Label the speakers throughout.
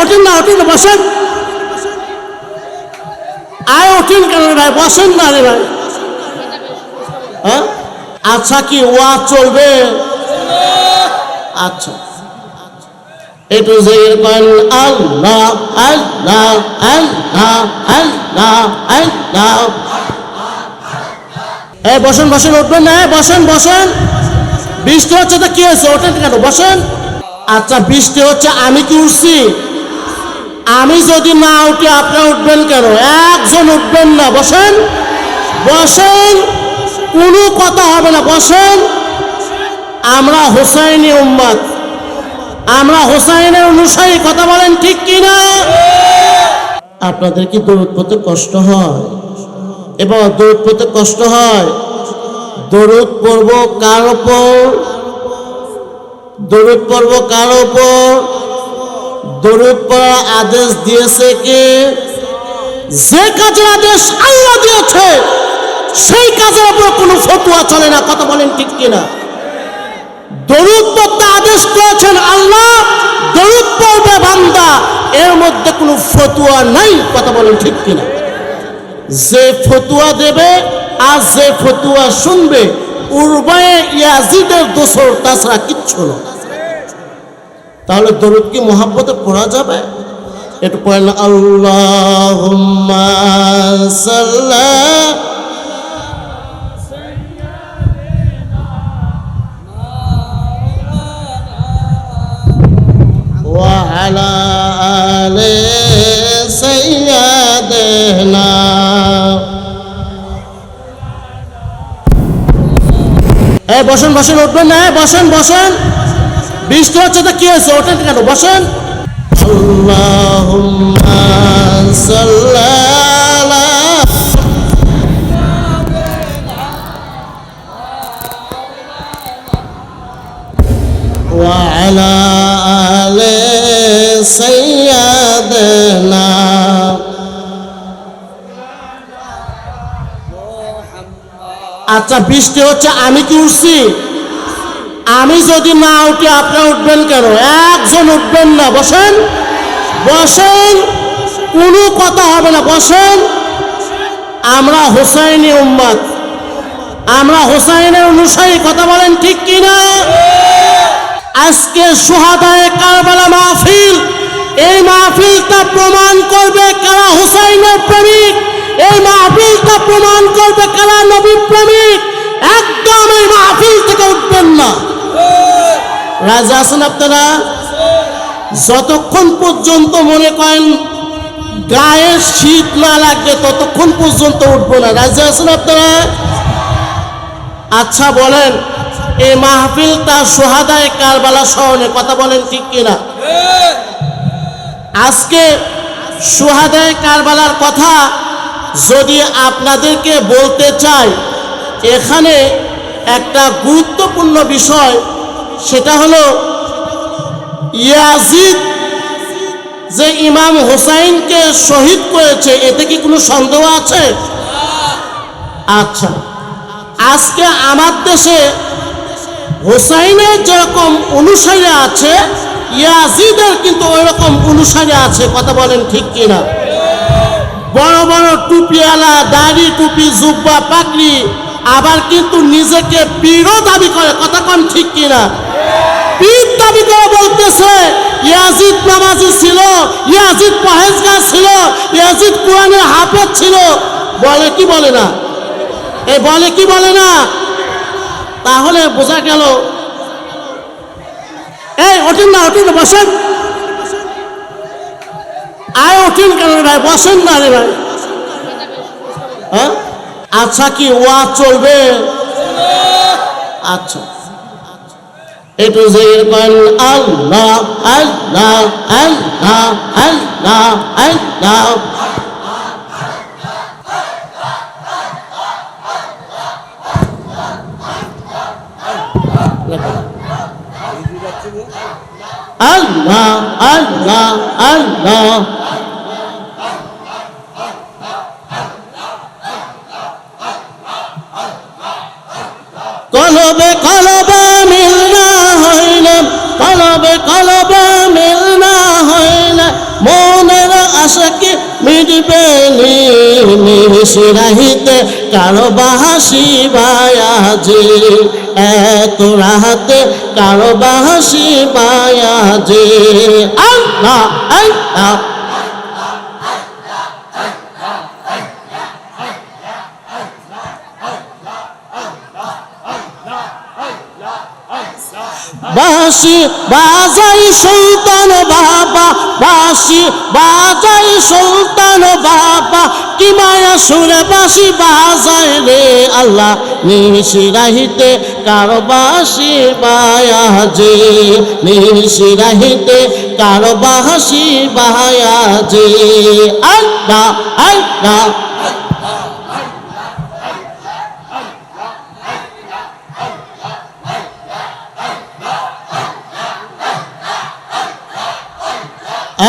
Speaker 1: ওঠেন না বসেন। আয় ওঠেন কেন রে ভাই, বসেন না রে ভাই। হ্যাঁ আচ্ছা, কি ওয়াজ চলবে? আচ্ছা একটু জিকির করেন আল্লাহ আল্লাহ আল্লাহ আল্লাহ আল্লাহ। এই বসেন বসেন, উঠবেন না, বসেন বসেন। বৃষ্টি হচ্ছে তো কি হয়েছে, ওঠেন কেন, বসেন। আচ্ছা বৃষ্টি হচ্ছে, আমি কি উঠছি? আমি যদি না উঠি আপনারা উঠবেন কেন? একজন উঠবেন না, বসেন বসেন, কোনো কথা হবে না, বসেন। আমরা হোসাইনি উম্মত, আমরা হোসাইনের অনুসারী, কথা বলেন ঠিক কিনা? আপনাদের কি দরুদ পড়তে কষ্ট হয়? এবার দরুদ পড়তে কষ্ট হয়? দরুদ পড়ব কার উপর? দরুদ পড়ব কার উপর? দরুদ পড়ার আদেশ দিয়েছে কে? যে কাজের আদেশ আল্লাহ দিয়েছে সেই কাজের উপর কোনো ফতোয়া চলে না, কথা বলেন ঠিক কিনা? দরুদ পড়তে আদেশ করেছেন আল্লাহ, দরুদ পড়বে বান্দা, এর মধ্যে কোনো ফতোয়া নাই, কথা বলেন ঠিক কিনা? যে ফতোয়া দেবে আর যে ফতোয়া শুনবে উভয়ে ইয়াজিদের দোসর, তাছাড়া কিচ্ছু না। তাহলে দরুদ কি মুহাব্বতে পড়া যাবে? একটু পড়েন আল্লাহুম্মা সাল্লি ওয়া আলা আলি সাইয়্যিদিনা। এই বসেন বসেন, উঠবেন না, বসেন বসেন। বৃষ্টি হচ্ছে তো কি হয়েছে, ওঠেন কেন, বসেন। আল্লাহুম্মা সাল্লি আলা ওয়া আলা আলি সাইয়্যিদিনা। আচ্ছা বৃষ্টি হচ্ছে, আমি কি উঠছি? আমি যদি না উঠি আপনারা উঠবেন কেন? একজন উঠবেন না, বসেন বসেন, কোনো কথা হবে না, বসেন। আমরা হোসাইনি উম্মত, আমরা হোসাইনের অনুসারী, কথা বলেন ঠিক কিনা? আজকে শুহাদায়ে কারবালা মাহফিল, এই মাহফিলটা প্রমাণ করবে কারা হোসাইনের প্রেমিক, এই মাহফিলটা প্রমাণ করবে কারা নবী প্রেমিক। একদম এই মাহফিল থেকে উঠবেন না। রাজি আছেন আপনারা? যতক্ষণ পর্যন্ত মনে করেন গায়ে শীত না লাগবে ততক্ষণ পর্যন্ত উঠবো না। রাজি আছেন আপনারা? আচ্ছা বলেন, এই মাহফিলটা শুহাদায়ে কারবালা স্মরণে, কথা বলেন ঠিক কিনা? আজকে শুহাদায়ে কারবালার কথা যদি আপনাদেরকে বলতে চাই, এখানে একটা গুরুত্বপূর্ণ বিষয়, সেটা হলো ইয়াজিদ যে ইমাম হোসাইনকে শহীদ করেছে, এতে কি কোনো সন্দেহ আছে? আচ্ছা আজকে আমার দেশে হোসাইনের যেরকম অনুসারী আছে, ইয়াজিদের কিন্তু ওই রকম অনুসারী আছে, কথা বলেন ঠিক কিনা? বড় বড় টুপিওয়ালা, দাড়ি টুপি জুব্বা পাগড়ি, আবার কিন্তু নিজেকে পীরও দাবি করে, কথা কন ঠিক কিনা? পীর দাবি করে বলতেছে ইয়াজিদ নামাজি ছিল, ইয়াজিদ পরহেজগার ছিল, ইয়াজিদ কোরআনের হাফেজ ছিল। বলে কি বলে না? এই বলে কি বলে না? তাহলে বোঝা গেল। এই ওঠেন না, বসেন। আয় ওঠেন কেন রে ভাই, বসেন না রে ভাই। হ্যাঁ আচ্ছা, কি ওয়াজ চলবে? আচ্ছা একটু জিকির করেন আল্লাহ আল্লাহ আল্লাহ আল্লাহ আল্লাহ। আল্লাহ আল্লাহ আল্লাহ। কলবে কলবে মিল না হইলে, কলবে কলবে মিল না হইলে মিটবে নিশিরাহিতে কারো বাহাসি বায়াজে এত রাহাতে কারো বাহাসি বায়াজে আল্লাহ আল্লাহ বাঁশি বাজাই সুলতান বাবা বাঁশি বাজাই সুলতান বাবা কি মায়া সুরে বাঁশি বাজায় রে আল্লাহ নিশিরাহিতে কারো বাঁশি বায়াজে নিশিরাহিতে কারো বাঁশি বায়াজে আল্লাহ আল্লাহ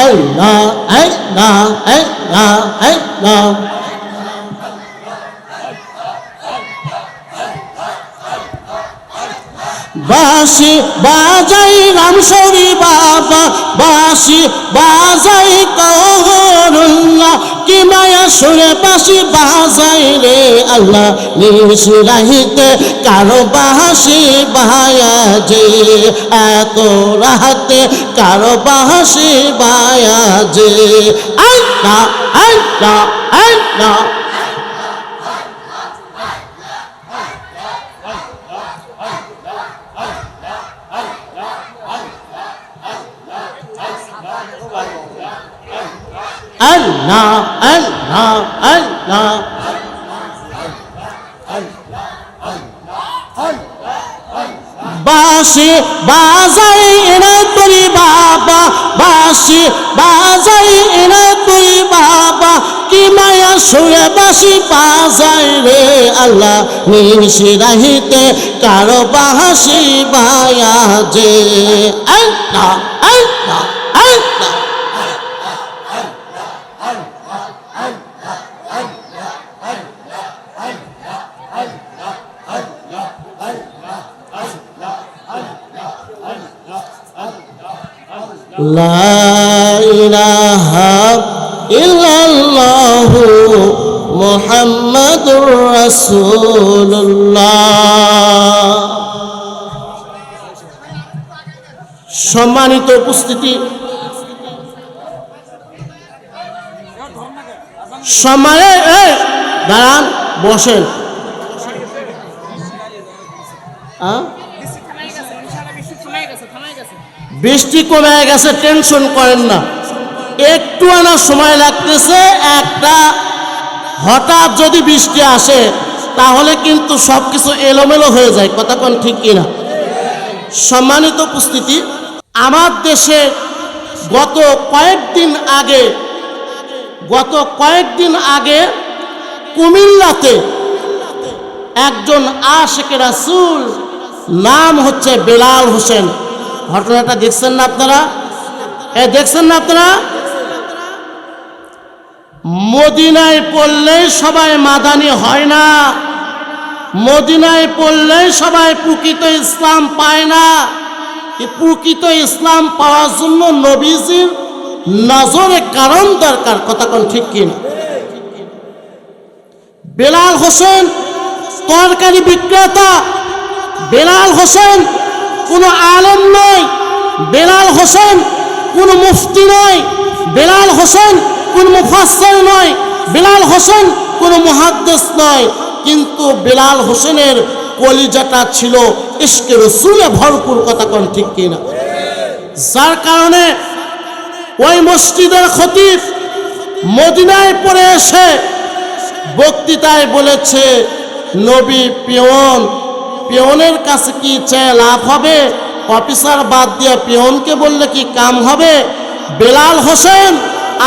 Speaker 1: Allah, Allah, Allah, Allah. বাঁশি বাজাই রামশরী বাবা বাঁশি বাজাই কহরুল্লাহ কি মায়া সুরে বাঁশি বাজাই রে আল্লাহ নিশিরাহিতে কারো বাঁশি বায়াজে এত রাহাতে কারো বাঁশি বায়াজে আল্লাহ আল্লাহ আল্লাহ Allah, Allah, Allah. বাঁশি বাজাই এনে তুই বাবা বাঁশি বাজাই এনে তুই বাবা কি মায়া সুরে বাঁশি বাজাই রে আল্লাহ নিশিরাহিতে কারো বাঁশি বায়াজে আল্লাহ আল্লাহ আল্লাহ লা ইলাহা ইল্লাল্লাহু মুহাম্মাদুর রাসূলুল্লাহ। সম্মানিত উপস্থিতি, দাঁড়ান বসেন। বৃষ্টি কমে গেছে, টেনশন করেন না, একটু আনা সময় লাগতেছে। একটা হঠাৎ যদি বৃষ্টি আসে তাহলে কিন্তু সব কিছু এলোমেলো হয়ে যায়, কথা কোন ঠিক কিনা? সম্মানিত উপস্থিতি, আমার দেশে গত কয়েকদিন আগে কুমিল্লাতে একজন আশিকে রাসূল, নাম হচ্ছে বেলাল হোসেন। ঘটনাটা দেখছেন না আপনারা? দেখছেন না আপনারা? মদিনায় পড়লেই সবাই মাদানি হয় না, মদিনায় পড়লেই সবাই প্রকৃত ইসলাম পায় না। প্রকৃত ইসলাম পাওয়ার জন্য নবীজির নজরে কারণ দরকার, কথা কোন ঠিক কিনা? বেলাল হোসেন তরকারি বিক্রেতা, বেলাল হোসেন কোনো আলেম নয়, বেলাল হোসেন কোনো মুফতি নয়, বেলাল হোসেন কোনো মুফাসসির নয়, বেলাল হোসেন কোনো মুহাদ্দিস নয়, কিন্তু বেলাল হোসেনের কলিজাটা ছিল ইশকে রাসূলে ভরপুর, কথা কোন ঠিক কিনা? যার কারণে ওই মসজিদের খতিব মদিনায় পড়ে এসে বক্তৃতায় বলেছে, নবী পিয়নের কাছে কি চেয়ে লাভ হবে? অফিসার বাদ দিয়ে পিয়নকে বললে কি কাম হবে? বেলাল হোসেন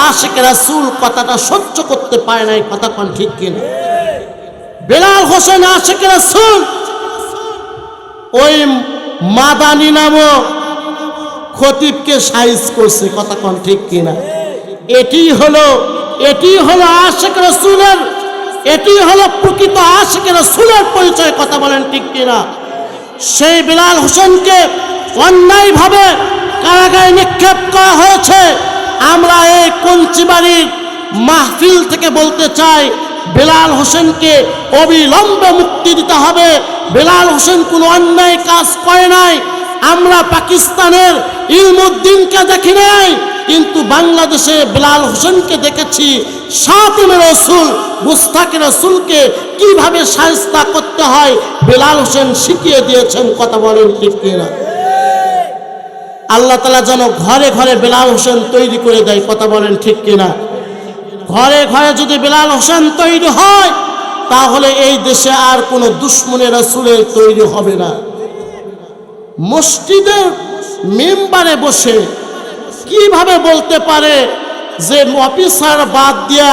Speaker 1: আশিক রাসূল কথাটা সহ্য করতে পারে নাই, কথা কোন ঠিক কিনা? বেলাল হোসেন আশিক রাসূল ওই মাদানি নামক খতিবকে সাইজ করছে, কথা কোন ঠিক কিনা? এটি হলো আশিক রাসূলের, এটি হলো প্রকৃত আশিক রাসূলের পরিচয়, কথা বলেন ঠিক কিনা? সেই বেলাল হোসেনকে অন্যায়ভাবে কারাগারে নিক্ষেপ করা হয়েছে। আমরা এই কঞ্চিবাড়ির মাহফিল থেকে বলতে চাই, বেলাল হোসেনকে অবিলম্বে মুক্তি দিতে হবে। বেলাল হোসেন কোনো অন্যায় কাজ করে নাই। আমরা পাকিস্তানের ইলমুদ্দিনকে দেখি নাই, কিন্তু বাংলাদেশে বেলাল হোসেনকে দেখেছি। শাতিমে রাসূল মুস্তাকে রাসূলকে কিভাবে শায়েস্তা করতে হয় বেলাল হোসেন শিখিয়ে দিয়েছেন। কথা বলেন ঠিক কিনা? আল্লাহ তাআলা যেন ঘরে ঘরে বেলাল হোসেন তৈরি করে দেয়। কথা বলেন ঠিক কিনা? ঘরে ঘরে যদি বেলাল হোসেন তৈরি হয়, তাহলে এই দেশে আর কোনো দুশমনে রাসূলের তৈরি হবে না। মসজিদের মেম্বারে বসে কিভাবে বলতে পারে যে অফিসার বাদ দিয়া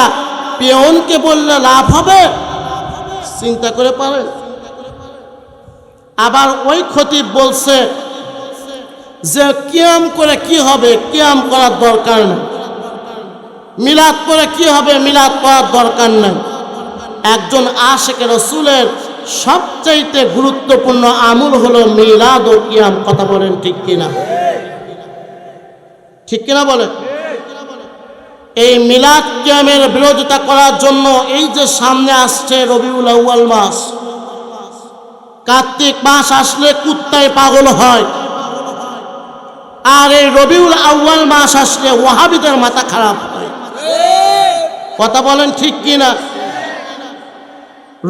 Speaker 1: পেয়নকে বললে লাভ হবে? চিন্তা করে পারে। আবার ওই খতিব বলছে যে কিয়াম করে কি হবে, কিয়াম করার দরকার নেই। মিলাদ করে কি হবে, মিলাদ করার দরকার নেই। একজন আশিকে রাসূলের সবচাইতে গুরুত্বপূর্ণ আমল হলো মিলাদ ও কিয়াম। কথা বলেন ঠিক কিনা? ঠিক কিনা বলেন? এই মিলাদ কিয়ামের বিরোধিতা করার জন্য এই যে সামনে আসছে রবিউল আউয়াল মাস, কার্তিক মাস আসলে কুত্তায় পাগল হয়, আর এই রবিউল আউয়াল মাস আসলে ওয়াহাবিদের মাথা খারাপ হয়। কথা বলেন ঠিক কিনা?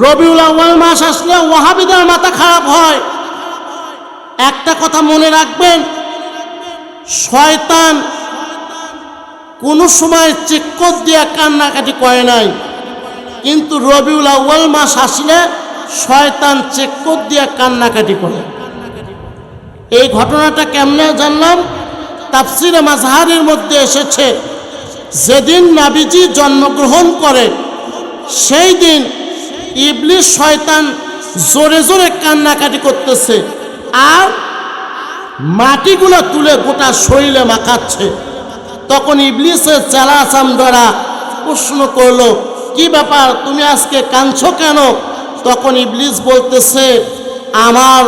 Speaker 1: রবিউল আউয়াল মাস আসলে ওয়াহাবিদের মাথা খারাপ হয়। একটা কথা মনে রাখবেন, শয়তান কোনো সময় চিৎকার দিয়ে কান্নাকাটি করে নাই, কিন্তু রবিউল আউয়াল মাস আসলে শয়তান চিৎকার দিয়ে কান্নাকাটি করে। এই ঘটনাটা কেমনে জানলাম? তাফসিরে মাজহারির মধ্যে এসেছে, যেদিন নবীজি জন্মগ্রহণ করে সেই দিন ইবলিস শয়তান জোরে জোরে কান্নাকাটি করতেছে, আর মাটিগুলো তুলে গোটা শরীরে মাখাচ্ছে। তখন ইবলিসের চেলা চামড়া প্রশ্ন করলো, কি ব্যাপার, তুমি আজকে কাঁদছো কেন? তখন ইবলিস বলতেছে, আমার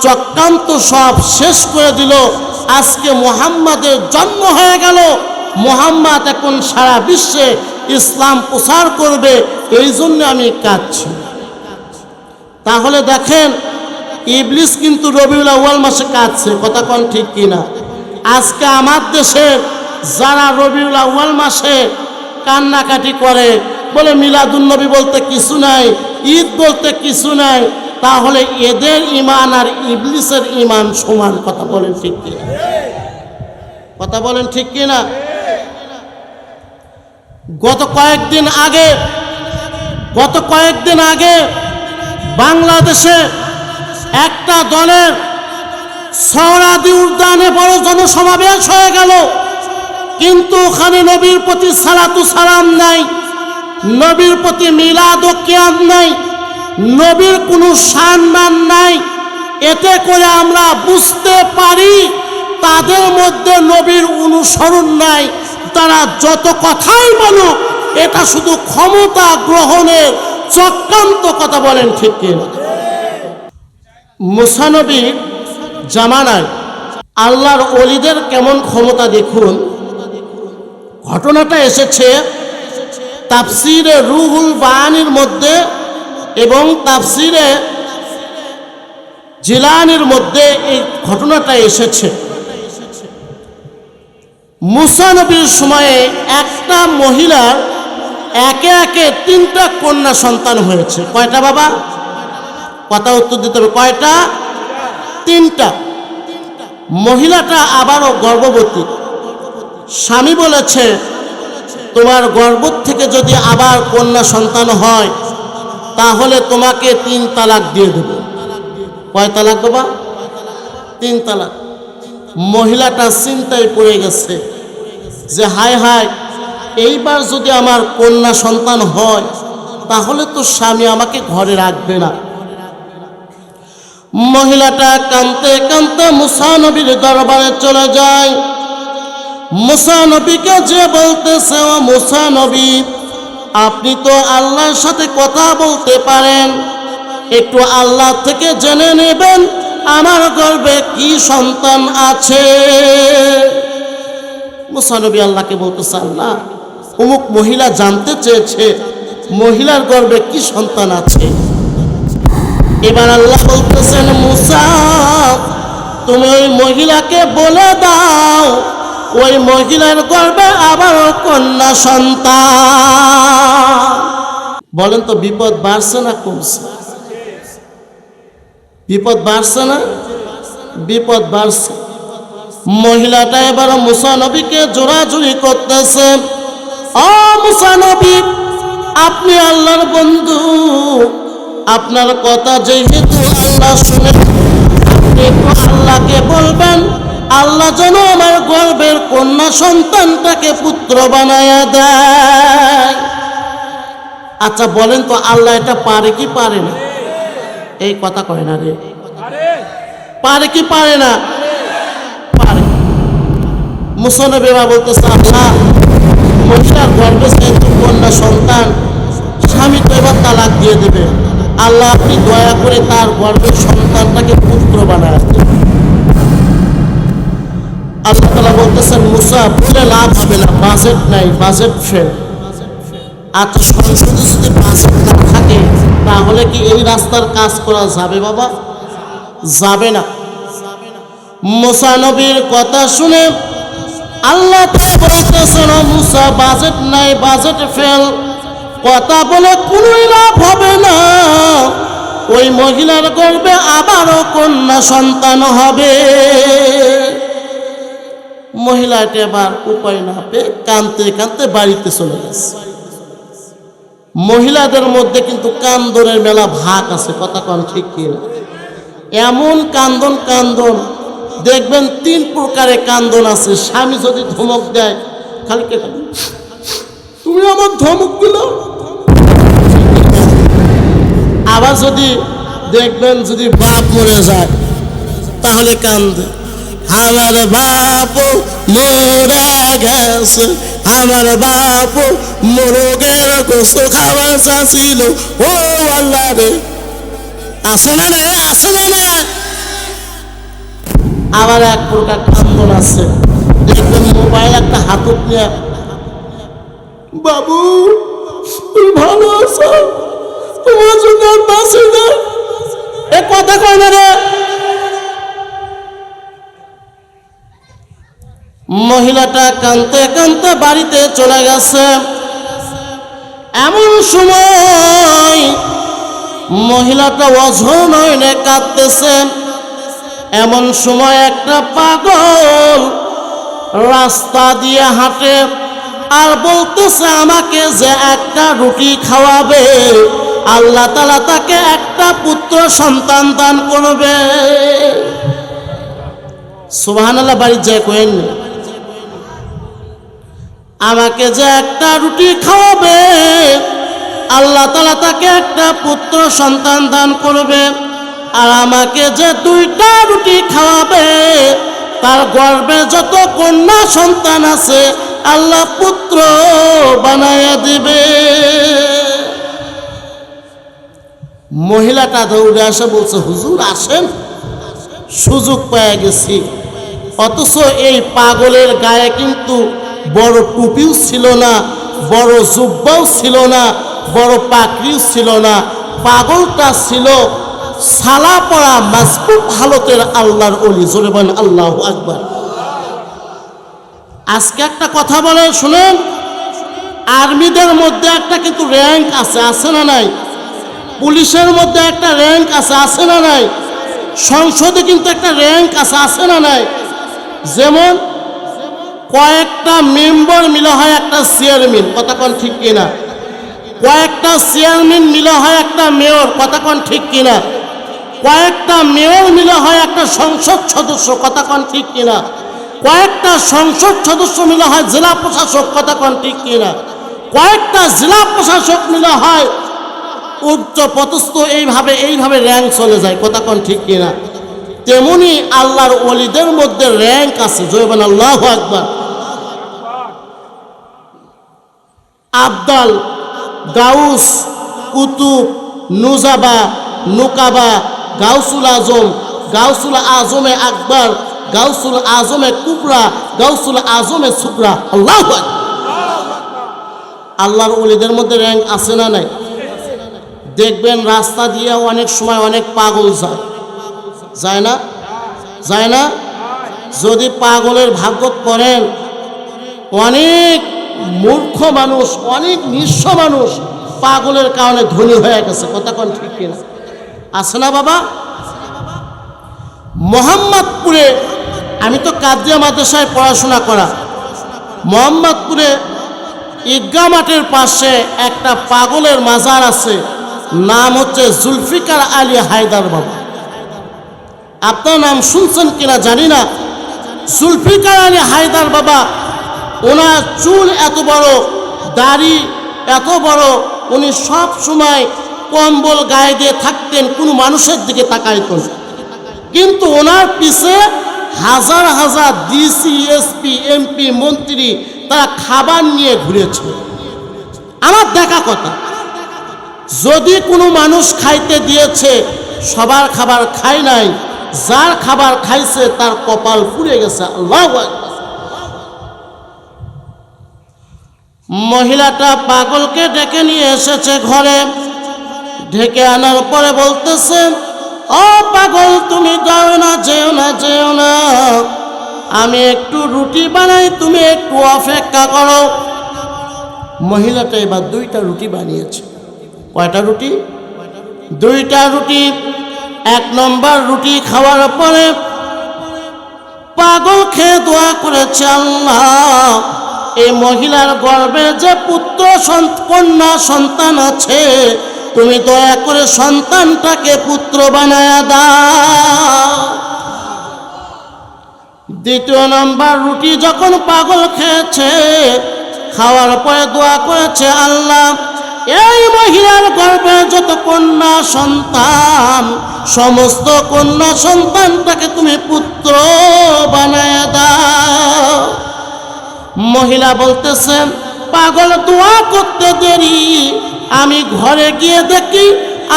Speaker 1: চক্রান্ত সব শেষ করে দিল, আজকে মুহাম্মাদের জন্ম হয়ে গেল, মুহাম্মদ এখন সারা বিশ্বে ইসলাম প্রচার করবে, এই জন্য আমি কাঁদছি। তাহলে দেখেন, ইবলিস কিন্তু রবিউল আউয়াল মাসে কাঁদছে। কথা কোন ঠিক কিনা? আজকে আমার দেশের যারা রবিউল আউয়াল মাসে কান্নাকাটি করে, বলে মিলাদুন্নবী বলতে কিছু নাই, ঈদ বলতে কিছু নাই, তাহলে এদের ঈমান আর ইবলিসের ঈমান সমান। কথা বলেন ঠিক কিনা? কথা বলেন ঠিক কিনা? গত কয়েকদিন আগে বাংলাদেশে একটা দলের সোহরাওয়ার্দী উদ্যানে বড় জনসমাবেশ হয়ে গেল, কিন্তু ওখানে নবীর প্রতি সালাতু সালাম নাই, নবীর প্রতি মিলাদ ও কিয়াম নাই, নবীর কোনো সম্মান নাই। এতে করে আমরা বুঝতে পারি তাদের মধ্যে নবীর অনুসরণ নাই। তারা যত কথাই বলুক, এটা শুধু ক্ষমতা গ্রহণের চক্রান্ত। কথা বলেন ঠিক কিনা? মুসা নবীর জামানায় আল্লাহর ওলিদের কেমন ক্ষমতা দেখুন। ঘটনাটা এসেছে তাফসিরে রুহুল বায়ানির মধ্যে এবং তাফসিরে জিলানির মধ্যে এই ঘটনাটা এসেছে। মুসা নবীর সময়ে একটা মহিলার একে একে 3টা কন্যা সন্তান হয়েছে। কয়টা বাবা? কথা উত্তর দিতে হবে। কয়টা? 3টা। মহিলাটা আবারও গর্ভবতী। স্বামী বলেছে, তোমার গর্ভ থেকে যদি আবার কন্যা সন্তান হয়, তাহলে তোমাকে 3 তালাক দিয়ে দেব। কয় তালাক বাবা? 3 তালাক। মহিলাটা চিন্তায় পড়ে গেছে যে হায় হায়, এইবার যদি আমার কন্যা সন্তান হয়, তাহলে তো স্বামী আমাকে ঘরে রাখবে না। মহিলাটা কাঁদতে কাঁদতে মুসা নবীর দরবারে চলে যায়। মুসা নবীকে যে বলতেছে, ও মুসা নবী, আপনি তো আল্লাহর সাথে কথা বলতে পারেন, একটু আল্লাহ থেকে জেনে নেবেন আমার গর্ভে কি সন্তান আছে। মুসা নবী আল্লাহকে বলতেছে, আল্লাহ, অমুক মহিলা জানতে চেয়েছে মহিলার গর্ভে কি সন্তান আছে। এবার আল্লাহ বলতেছেন, মুসা তুমি ওই মহিলাকে বলে দাও ওই মহিলার গর্ভে আবারও কন্যা সন্তান। বলেন তো বিপদ বাড়ছে না কমছে? বিপদ বাড়ছে না? বিপদ বাড়ছে। মহিলাটা এবার মুসা নবীকে জোরাজুরি করতেছে, ও মুসা নবী আপনি আল্লাহর বন্ধু, আপনার কথা যেহেতু আল্লাহ শুনে আপনি একটু আল্লাহকে বলবেন আল্লাহ যেন আমার গর্ভের কন্যা সন্তানটাকে পুত্র বানায়া দেয়। আচ্ছা বলেন তো আল্লাহ এটা পারে কি পারে না? এই কথা কয় না রে, পারে কি পারে না? পারে। মুসা নবী বলতেছে, আল্লাহ মহিলার গর্ভে যেহেতু কন্যা সন্তান, স্বামী তো এবার তালাক দিয়ে দেবে, আল্লাহ আপনি দয়া করে তার গর্ভের সন্তানটাকে পুত্র বানায় দেন। আল্লাহ তাআলা বলতেছেন, মুসা বলে লাভ হবে না, বাজেট নাই, বাজেট ফেল। আচ্ছা সংসদে যদি বাজেট না থাকে তাহলে কি এই রাস্তার কাজ করা যাবে বাবা? যাবে না। মুসা নবীর কথা শুনে আল্লাহ বলতেছেন, মুসা বাজেট নাই, বাজেট ফেল, কথা বলে কোনোই লাভ হবে না। ওই মহিলার গর্ভে আবারও কন্যা সন্তান হবে। মহিলাটা এবার উপায় না পেয়ে কাঁদতে কাঁদতে বাড়িতে চলে গেছে। মহিলাদের মধ্যে কিন্তু কান্দনের মেলা ভাগ আছে, কথা কোন ঠিক কিনা? এমন কান্দন দেখবেন 3 প্রকারের কান্দন আছে। স্বামী যদি ধমক দেয় খালি কেটে, তুমি আমার ধমক দিল। আবার যদি দেখবেন যদি বাপ মরে যায় তাহলে কান্দে, আমার বাপ মরে গেছে, আমার বাপ মোরগের গোস্ত খাবার চাচ্ছিল, ও আল্লাহ রে। আসে না রে, আসে না। আবার এক প্রকার কান্দন আছে, দেখবেন মোবাইল একটা হাতত নিয়ে, বাবু তুমি ভালো আছো, তোমার জন্য আর বাঁচি না, এ কথা কয় না রে। মহিলাটা কাঁদতে কাঁদতে বাড়িতে চলে গেছে। এমন সময় মহিলাটা অঝরনয়নে কাঁদতেছে। এমন সময় একটা পাগল রাস্তা দিয়ে হাঁটে আর বলতেছে, আমাকে যে একটা রুটি খাওয়াবে আল্লাহ তাআলা তাকে একটা পুত্র সন্তান দান করবে। সুবহানাল্লাহ। বাড়ি যায় কইেন, আমাকে যে একটা রুটি খাওয়াবে আল্লাহ তাআলা তাকে একটা পুত্র সন্তান দান করবে, আর আমাকে যে 2টা রুটি খাওয়াবে তার গর্ভে যত কন্যা সন্তান আছে আল্লাহ পুত্র বানায়া দিবে। মহিলাটা দৌড়ে আসে, বলছে, হুজুর আসেন, সুযোগ পেয়ে গেছি। অথচ এই পাগলের গায়ে কিন্তু বড় টুপিও ছিল না, বড় জুব্বাও ছিল না, বড় পাকড়িও ছিল না। পাগলটা ছিল সালা পড়া মাসবুক হালতের আল্লাহর ওলি। জোরে বলেন আল্লাহু আকবার। আজকে একটা কথা বলে শুনেন, আর্মিদের মধ্যে একটা কিন্তু র্যাঙ্ক আছে, আছে না নাই? পুলিশের মধ্যে একটা র্যাঙ্ক আছে, আছে না নাই? সংসদে কিন্তু একটা র্যাঙ্ক আছে, আছে না নাই? যেমন কয়েকটা মেম্বার মিলে হয় একটা চেয়ারম্যান, কথা কোন ঠিক কিনা? কয়েকটা চেয়ারম্যান মিলে হয় একটা মেয়র, কথা কোন ঠিক কিনা? কয়েকটা মেয়র মিলে হয় একটা সংসদ সদস্য, কথা কোন ঠিক কিনা? কয়েকটা সংসদ সদস্য মিলে হয় জেলা প্রশাসক, কথা কোন ঠিক কিনা? কয়েকটা জেলা প্রশাসক মিলে হয় উচ্চ পদস্থ। এইভাবে র্যাঙ্ক চলে যায়, কথা কোন ঠিক কিনা? তেমনি আল্লাহর ওলিদের মধ্যে র্যাঙ্ক আছে। জয় বলেন আল্লাহু আকবার। আবদাল, গাউস, কুতুব, নুজাবা, নুকাবা, গাউসুল আজম, গাউসুল আজমে আকবর, গাউসুল আজমে কুবরা, গাউসুল আজমে সুকরা। আল্লাহু আকবার। আল্লাহর ওলিদের মধ্যে র্যাঙ্ক আছে না নাই? দেখবেন রাস্তা দিয়ে অনেক সময় অনেক পাগল যায়, যায় না? যায় না? যদি পাগলের ভাগ্যত পড়েন, অনেক মূর্খ মানুষ, অনেক নিঃস্ব মানুষ পাগলের কারণে ধনী হয়ে গেছে। কথা কোন ঠিক কিনা? আছে না বাবা? মোহাম্মদপুরে, আমি তো কাদিয়া মাদ্রাসায় পড়াশোনা করা, মোহাম্মদপুরে ঈদগাহ মাঠের পাশে একটা পাগলের মাজার আছে, নাম হচ্ছে জুলফিকার আলী হায়দার বাবা। আপনার নাম শুনছেন কিনা জানি না। জুলফিকার আলী হায়দার বাবা, ওনার চুল এত বড়, দাড়ি এত বড়, উনি সব সময় কম্বল গায়ে দিয়ে থাকতেন, কোনো মানুষের দিকে তাকাইতেন। কিন্তু ওনার পিছে হাজার হাজার ডিসি, এসপি, এমপি, মন্ত্রী তারা খাবার নিয়ে ঘুরেছে। আমার দেখা কথা, যদি কোনো মানুষ খাইতে দিয়েছে, সবার খাবার খায় নাই, যার খাবার খাইছে তার কপাল পুড়ে গেছে। আল্লাহু আকবার। মহিলাটা পাগলকে ডেকে নিয়ে এসেছে ঘরে, ঢেকে আনার পরে বলতেছে, ও পাগল, তুমি যাও না, যেও না, যেও না, আমি একটু রুটি বানাই, তুমি একটু অপেক্ষা করো। মহিলাটা এবার 2টা রুটি বানিয়েছে। কয়টা রুটি? 2টা রুটি। 1 নম্বর রুটি খাওয়ার পরে পাগল খেয়ে দোয়া করেছে, আল্লাহ, এই মহিলার গর্ভে যে পুত্র কন্যা সন্তান আছে, তুমি দয়া করে সন্তানটাকে পুত্র বানায়া দাও। 2 নম্বর রুটি যখন পাগল খেয়েছে, খাওয়ার পরে দোয়া করেছে, আল্লাহ, এই মহিলার গর্ভে যত কন্যা সন্তান, সমস্ত কন্যা সন্তানটাকে তুমি পুত্র বানায়া দাও। মহিলা বলতেছে, পাগল দোয়া করতে দেরি, আমি ঘরে গিয়ে দেখি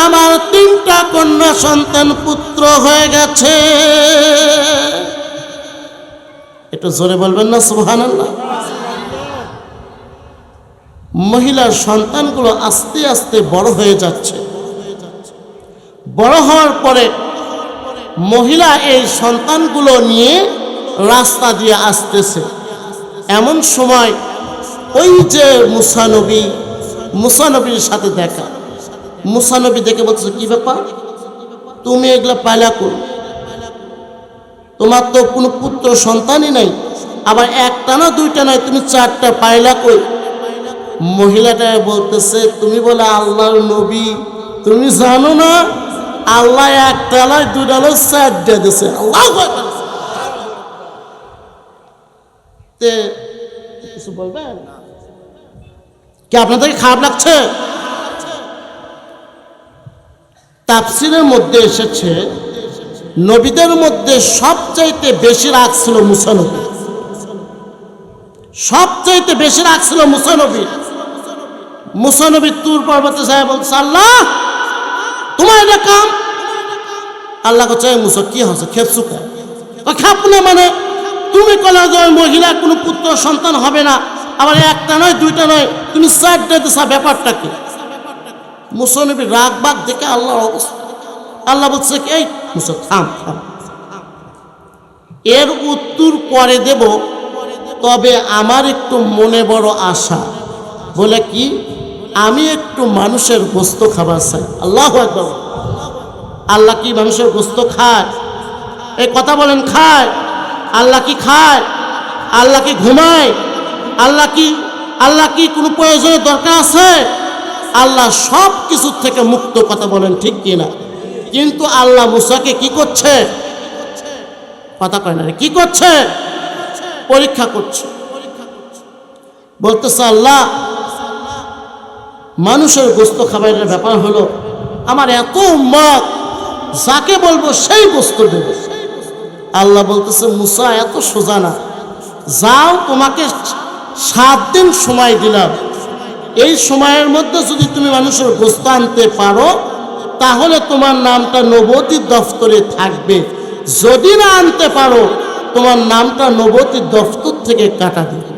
Speaker 1: আমার 3টা কন্যা সন্তান পুত্র হয়ে গেছে। একটু জোরে বলবেন না সুবহানাল্লাহ? মহিলার সন্তানগুলো আস্তে আস্তে বড় হয়ে যাচ্ছে। বড় হওয়ার পরে মহিলা এই সন্তানগুলো নিয়ে রাস্তা দিয়ে আসতেছে। এমন সময় ওই যে মুসা নবীর সাথে দেখা। মুসা নবী দেখে বলছে, কি ব্যাপার, তুমি এগুলা পায়লা করো, তোমার তো কোনো পুত্র সন্তানই নাই, আবার 1টা না 2টা নয়, তুমি 4টা পায়লা কই? মহিলাটা বলতেছে, তুমি বলে আল্লাহর নবী, তুমি জানো না আল্লাহ 1টা নয় 2টা নয় 4টা দিয়েছে। আল্লাহু আকবার। কিছু বলবেন কি? আপনাদের খারাপ লাগছে? তাফসীরের মধ্যে এসেছে, নবীদের মধ্যে সবচাইতে বেশি রাগ ছিল মুসা নবী। সবচাইতে বেশি রাগ ছিল মুসা নবী। মুসা নবী তুর পর্বতে যায়, বলছে, আল্লাহ, তোমার এটা কাম। আল্লাহ কাছে, মুসা কি হচ্ছে, খেপছু খাপ না, মানে তুমি কলা যে মহিলার কোনো পুত্র সন্তান হবে না, আবার 1টা নয় 2টা নয়, তুমি 4টা দিছা, ব্যাপারটা কি? মুসা নবী রাগ বাগ দেখে আল্লাহর অবস্থা। আল্লাহ বলছে, এই মুসা, থাম থাম, এর উত্তর পরে দেব, তবে আমার একটু মনে বড় আশা। বলে কি? আমি একটু মানুষের গোস্ত খাবার চাই। আল্লাহু আকবার। আল্লাহ কি মানুষের গোস্ত খায়? এই কথা বলেন, খায়? আল্লাহ কি খায়? আল্লাহ কি ঘুমায়? আল্লাহ কি কোনো প্রয়োজনের দরকার আছে? আল্লাহ সব কিছুর থেকে মুক্ত। কথা বলেন ঠিক কিনা? কিন্তু আল্লাহ মুসাকে কি করছে? কথা কয় না, কি করছে? পরীক্ষা করছে। বলতেছে, আল্লাহ, মানুষের গোস্ত খাবারের ব্যাপার হলো, আমার এত উম্মত, যাকে বলবো সেই গোস্ত দেব। আল্লাহ বলতেছে, মুসা, এত সোজা না, যাও, তোমাকে 7 দিন সময় দিলাম, এই সময়ের মধ্যে যদি তুমি মানুষের গোস্ত আনতে পারো, তাহলে তোমার নামটা নবুয়তের দফতরে থাকবে। যদি না আনতে পারো, তোমার নামটা নবুয়তের দফতর থেকে কাটা দেবে।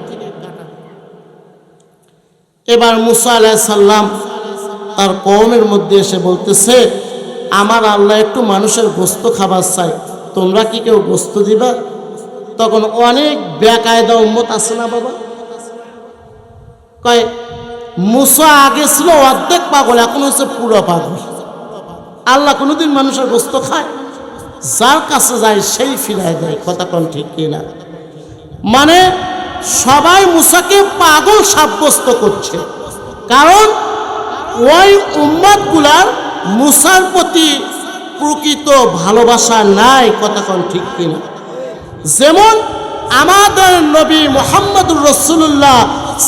Speaker 1: এবার মুসা আলাইহিস সালাম তার কওমের মধ্যে এসে বলতেছে, আমার আল্লাহ একটু মানুষের গোস্ত খাবার চাই, তোমরা কি কেউ গোস্ত দিবা? তখন অনেক বেকায়দা উম্মত আছে না বাবা, কয় মুসা আগে ছিল অর্ধেক পাগল, এখন হচ্ছে পুরো পাগল। আল্লাহ কোনোদিন মানুষের গোস্ত খায়? যার কাছে যায় সেই ফিরায় দেয়। কথা কোন ঠিক কিনা? মানে সবাই মুসাকে পাগল সাব্যস্ত করছে, কারণ ওই উম্মতগুলার মুসার প্রতি প্রকৃত ভালোবাসা নাই। কথা কোন ঠিক কিনা? যেমন আমাদের নবী মুহাম্মদুর রাসূলুল্লাহ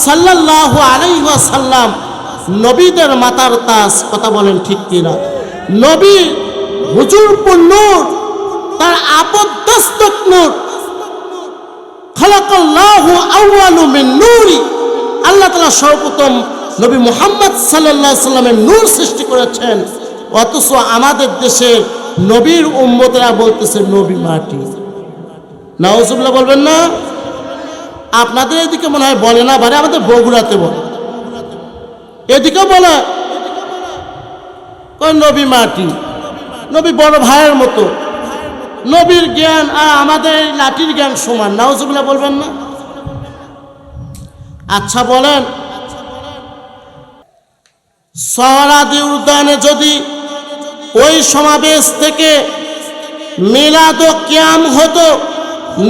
Speaker 1: সাল্লাল্লাহু আলাইহি ওয়াসাল্লাম নবীদের মাতার তাজ। কথা বলেন ঠিক কিনা? নবী হুজুরপুর নূর, তার আপদস্ত নূর। খালাকাল্লাহু আউয়ালু মিন নূরি, আল্লাহ তাআলা সর্বপ্রথম নবী মুহাম্মদ সাল্লাল্লাহু আলাইহি সাল্লামের নূর সৃষ্টি করেছেন, অথচ আমাদের দেশের নবীর উম্মতরা বলতেছে নবী মাটি। নাউজুবিল্লাহ বলবেন না? আপনাদের এদিকে মনে হয় বলে না, বারে আমাদের বগুড়াতে বলে, এদিকে বলে কই নবী মাটি, নবী বড় ভাইয়ের মতো, নবীর জ্ঞান আর আমাদের লাঠির জ্ঞান সমান। নাউজুবিল্লাহ বলবেন না? আচ্ছা বলেন, সোহরাওয়ার্দী উদ্যানে যদি ওই সমাবেশ থেকে মিলাদ ও কিয়াম হতো,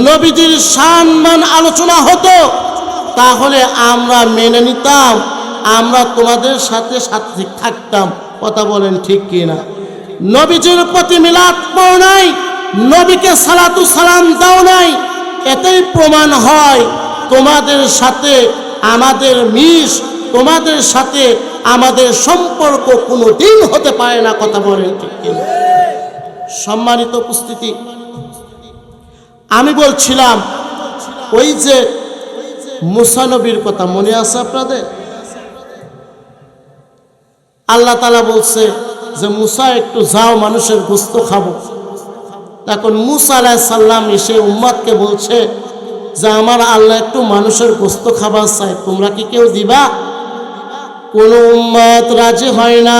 Speaker 1: নবীজির সম্মান আলোচনা হতো, তাহলে আমরা মেনে নিতাম, আমরা তোমাদের সাথে সাথে থাকতাম। কথা বলেন ঠিক কিনা? নবীজির প্রতি মিলাদ পাও নাই, নবীকে সালাতু সালাম দাও নাই, এতেই প্রমাণ হয় তোমাদের সাথে আমাদের মিশ, তোমাদের সাথে আমাদের সম্পর্ক কোনো দিন হতে পারে না। কথা বলেন ঠিক কিনা? সম্মানিত উপস্থিতি, আমি বলছিলাম ওই যে মুসা নবীর কথা মনে আছে আপনাদের? আল্লাহ তাআলা বলছে যে মুসা একটু যাও, মানুষের গোস্ত খাবো। তখন মুসা আলাইহিস সালাম এসে উম্মতকে বলছে যে আমার আল্লাহ একটু মানুষের গোস্ত খাবার চাই, তোমরা কি কেউ দিবা? কোন উম্মত রাজি হয় না,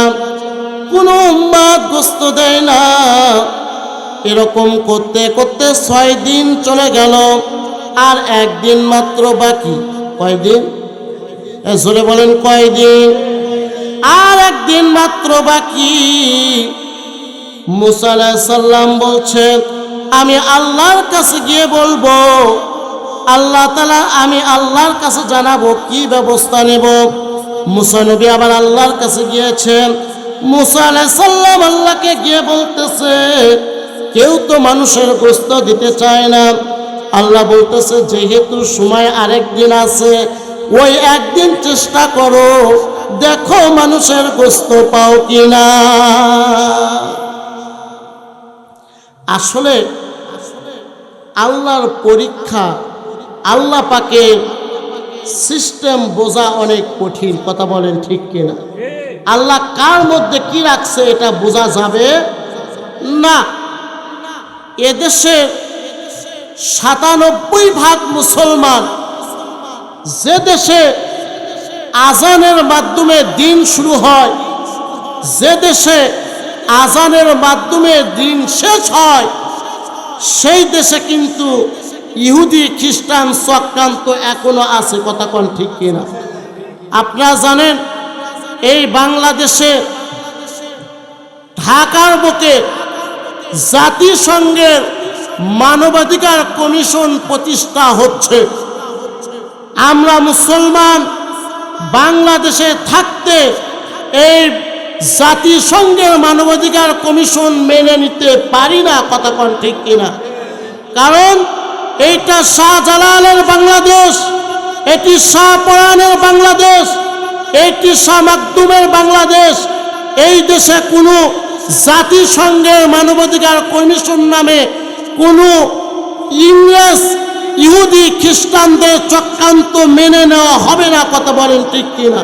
Speaker 1: কোন উম্মত গোস্ত দেয় না। এরকম করতে করতে 6 দিন চলে গেল, আর একদিন মাত্র বাকি। কয়দিন? জোরে বলেন কয়দিন? আর একদিন মাত্র বাকি। মুসা আলাইহিস সালাম বলছে আমি আল্লাহর কাছে গিয়ে বলবো, আল্লাহ তাআলা, আমি আল্লাহর কাছে জানাবো কি ব্যবস্থা নেব। মুসা নবী আবার আল্লাহর কাছে গিয়েছেন। মুসা আলাইহিস সালাম আল্লাহকে গিয়ে বলতেছে কেউ তো মানুষের গোস্ত দিতে চায় না। আল্লাহ বলতেছে যেহেতু সময় আরেকদিন আছে, ওই একদিন চেষ্টা করো, দেখো মানুষের গোস্ত পাও কিনা। আসলে আল্লাহর পরীক্ষা, আল্লাহ পাকের সিস্টেম বোঝা অনেক কঠিন। কথা বলেন ঠিক কিনা? আল্লাহ কার মধ্যে কি রাখছে এটা বোঝা যাবে না। এদেশে 97% মুসলমান, যে দেশে আজানের মাধ্যমে দিন শুরু হয়, যে দেশে আজানের মাধ্যমে দিন শেষ হয়, সেই দেশে কিন্তু ইহুদি খ্রিস্টান চক্রান্ত এখনো আছে। কথা কোন ঠিক কিনা? আপনারা জানেন এই বাংলাদেশে ঢাকার বুকে জাতিসংঘের মানবাধিকার কমিশন প্রতিষ্ঠা হচ্ছে। আমরা মুসলমান বাংলাদেশে থাকতে এই জাতিসংঘের মানবাধিকার কমিশন মেনে নিতে পারি না। কথা কোন ঠিক কিনা? কারণ এইটা শাহজালালের বাংলাদেশ, এটি শাহপরানের বাংলাদেশ, এটি শাহ মাকদুমের বাংলাদেশ। এই দেশে কোনো জাতিসংঘের মানবাধিকার কমিশন নামে কোনো ইংরেজ ইহুদি খ্রিস্টানদের চক্রান্ত মেনে নেওয়া হবে না। কথা বলেন ঠিক কিনা?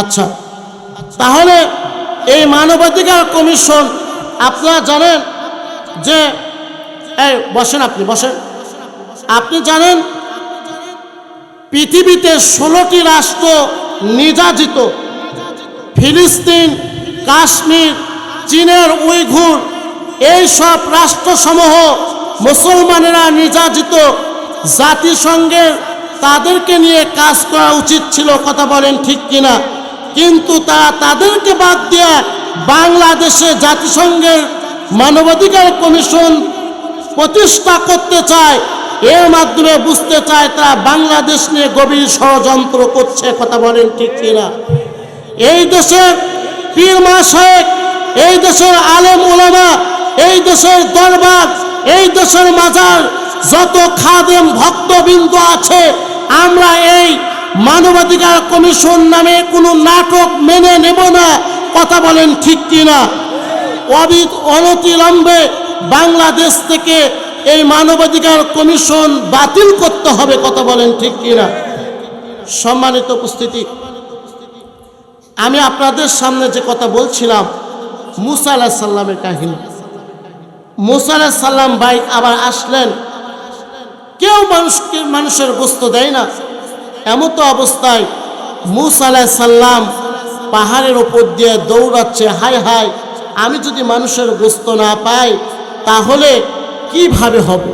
Speaker 1: আচ্ছা, তাহলে এই মানবাধিকার কমিশন আপনারা জানেন যে, এই বসেন, আপনি বসেন, আপনি জানেন পৃথিবীতে 16টি রাষ্ট্র নির্যাতিত, ফিলিস্তিন, কাশ্মীর, চীনের উইঘুর, এই সব রাষ্ট্রসমূহ মুসলমানেরা নির্যাতিত। জাতিসংঘের তাদেরকে নিয়ে কাজ করা উচিত ছিল, কথা বলেন ঠিক কিনা? কিন্তু তাদেরকে বাদ দিয়ে বাংলাদেশে জাতিসংঘের মানবাধিকার কমিশন প্রতিষ্ঠা করতে চায়। এর মাধ্যমে বুঝতে চায় তারা বাংলাদেশ নিয়ে গভীর ষড়যন্ত্র করছে, কথা বলেন ঠিক কিনা? এই দেশের পীর মাশায়েখ, এই দেশের আলেম ওলামা, এই দেশের দরবার, এই দেশের মাজার, যত খাদেম ভক্তবৃন্দ আছে, আমরা এই মানবাধিকার কমিশন নামে কোনো নাটক মেনে নেব না, কথা বলেন ঠিক কিনা? অনতিবিলম্বে বাংলাদেশ থেকে এই মানবাধিকার কমিশন বাতিল করতে হবে, কথা বলেন ঠিক কিনা? সম্মানিত উপস্থিতি, আমি আপনাদের সামনে যে কথা বলছিলাম মুসা আলাইহিস সালামের কাহিনী। মুসা আলাইহিস সালাম ভাই আবার আসলেন, কেউ মানুষের গোশত দেয় না। এমন তো অবস্থায় মুসা আলাইহিস সালাম পাহাড়ের ওপর দিয়ে দৌড়াচ্ছে, হায় হায়, আমি যদি মানুষের গোশত না পাই তাহলে কিভাবে হবে?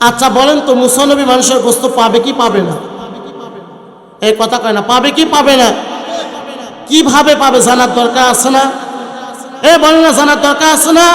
Speaker 1: আচ্ছা বলেন তো, মুসা নবী মানুষের গোশত পাবে কি পাবে না? এই কথা কয় না, পাবে কি পাবে না? কিভাবে পাবে জানার দরকার আছে না? বলেন না, জানার দরকার আছে না?